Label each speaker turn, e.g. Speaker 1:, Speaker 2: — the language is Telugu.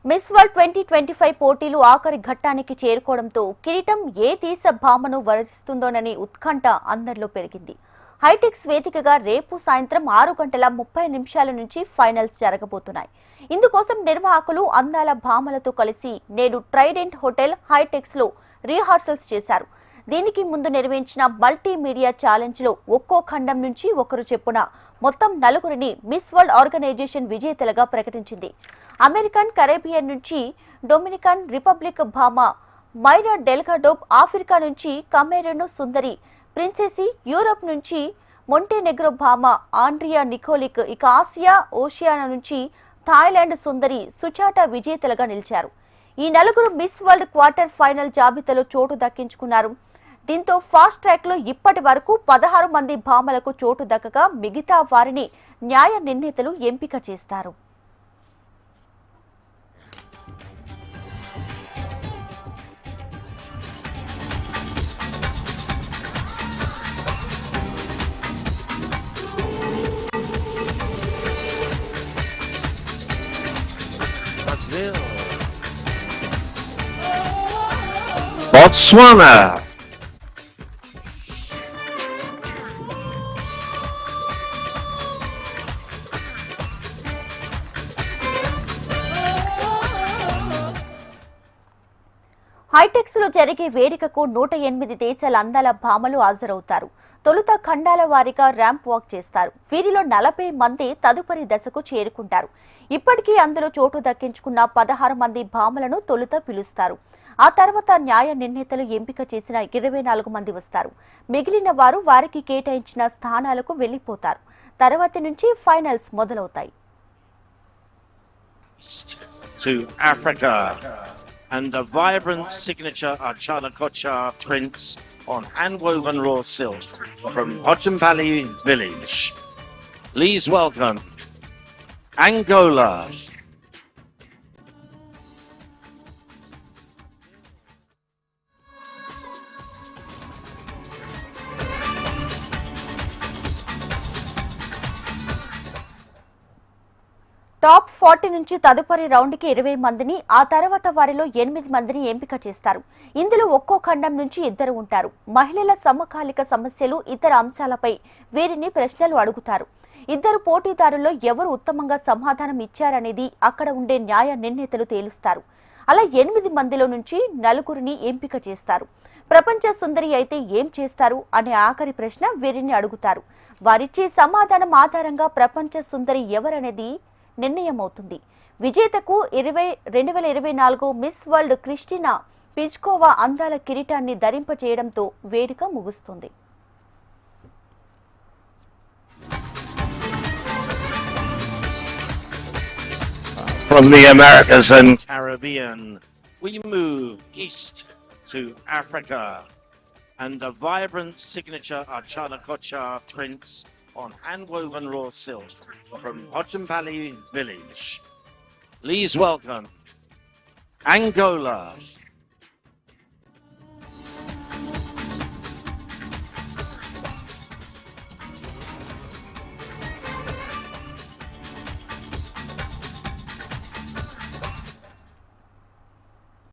Speaker 1: మిస్ వరల్డ్ 2025 పోటీలు ఆఖరి ఘట్టానికి చేరుకోవడంతో కిరీటం ఏ దేశ భామను వరిస్తుందోనని ఉత్కంఠ అందరిలో పెరిగింది. హైటెక్స్ వేదికగా రేపు సాయంత్రం 6:30 నుంచి ఫైనల్స్ జరగబోతున్నాయి. ఇందుకోసం నిర్వాహకులు అందాల భామలతో కలిసి నేడు ట్రైడెంట్ హోటల్ హైటెక్స్ లో రిహార్సల్స్ చేశారు. దీనికి ముందు నిర్వహించిన మల్టీమీడియా ఛాలెంజ్ లో ఒక్కో ఖండం నుంచి ఒకరు చెప్పున మొత్తం 4 మిస్ వరల్డ్ ఆర్గనైజేషన్ విజేతలుగా ప్రకటించింది. అమెరికన్ కరేబియన్ నుంచి డొమినికన్ రిపబ్లిక్ భామ మైరా డెల్గాడో, ఆఫ్రికా నుంచి కమెరూన్ సుందరి ప్రిన్సెసి, యూరప్ నుంచి మొంటెనెగ్రో భామ ఆండ్రియా నికోలిక్, ఇక ఆసియా ఓషియానా నుంచి థాయిలాండ్ సుందరి సుచాటా విజేతలుగా నిలిచారు. ఈ 4 మిస్ వరల్డ్ క్వార్టర్ ఫైనల్ జాబితాలో చోటు దక్కించుకున్నారు. దీంతో ఫాస్ట్ ట్రాక్ లో ఇప్పటి వరకు 16 మంది భామలకు చోటు దక్కగా మిగతా వారిని న్యాయ నిర్ణేతలు ఎంపిక చేస్తారు.
Speaker 2: Botswana.
Speaker 1: హైటెక్స్ లో జరిగే వేడుకకు 108 దేశాల అందాల భామలు హాజరవుతారు. తొలుత ఖండాల వారీగా ర్యాంప్ వాక్ చేస్తారు. వీరిలో 40 మంది తదుపరి దశకు చేరుకుంటారు. ఇప్పటికీ అందులో చోటు దక్కించుకున్న 16 మంది భామలను తొలుత పిలుస్తారు. ఆ తర్వాత న్యాయ నిర్ణేతలు ఎంపిక చేసిన 24 మంది వస్తారు. మిగిలిన వారు వారికి కేటాయించిన స్థానాలకు వెళ్లిపోతారు. తర్వాతి నుంచి ఫైనల్స్ మొదలవుతాయి.
Speaker 2: To Africa and the vibrant signature Achana Kocha prints on handwoven raw silk from Hodgson Valley village. Please welcome Angola.
Speaker 1: Top 40 నుంచి తదుపరి రౌండ్ కి 20 మందిని, ఆ తర్వాత వారిలో 8 మందిని ఎంపిక చేస్తారు. ఇందులో ఒక్కో ఖండం నుంచి 2 ఉంటారు. మహిళల సమకాలిక సమస్యలు, ఇతర అంశాలపై వీరిని ప్రశ్నలు అడుగుతారు. 2 పోటీదారుల్లో ఎవరు ఉత్తమంగా సమాధానం ఇచ్చారనేది అక్కడ ఉండే న్యాయ నిర్ణేతలు తేలుస్తారు. అలా 8 మందిలో నుంచి 4 ఎంపిక చేస్తారు. ప్రపంచ సుందరి అయితే ఏం చేస్తారు అనే ఆఖరి ప్రశ్న వీరిని అడుగుతారు. వారిచ్చే సమాధానం ఆధారంగా ప్రపంచ సుందరి ఎవరనేది నిర్ణయమవుతుంది. విజేతకు 2024 మిస్ వరల్డ్ క్రిస్టినా పిజ్కోవా అందాల కిరీటాన్ని ధరింపజేయడంతో వేడుక ముగుస్తుంది.
Speaker 2: From the Americas and Caribbean, we move east to Africa and the vibrant signature Achana Kocha prints on handwoven raw silk from Hodgson Valley village. Please welcome Angola.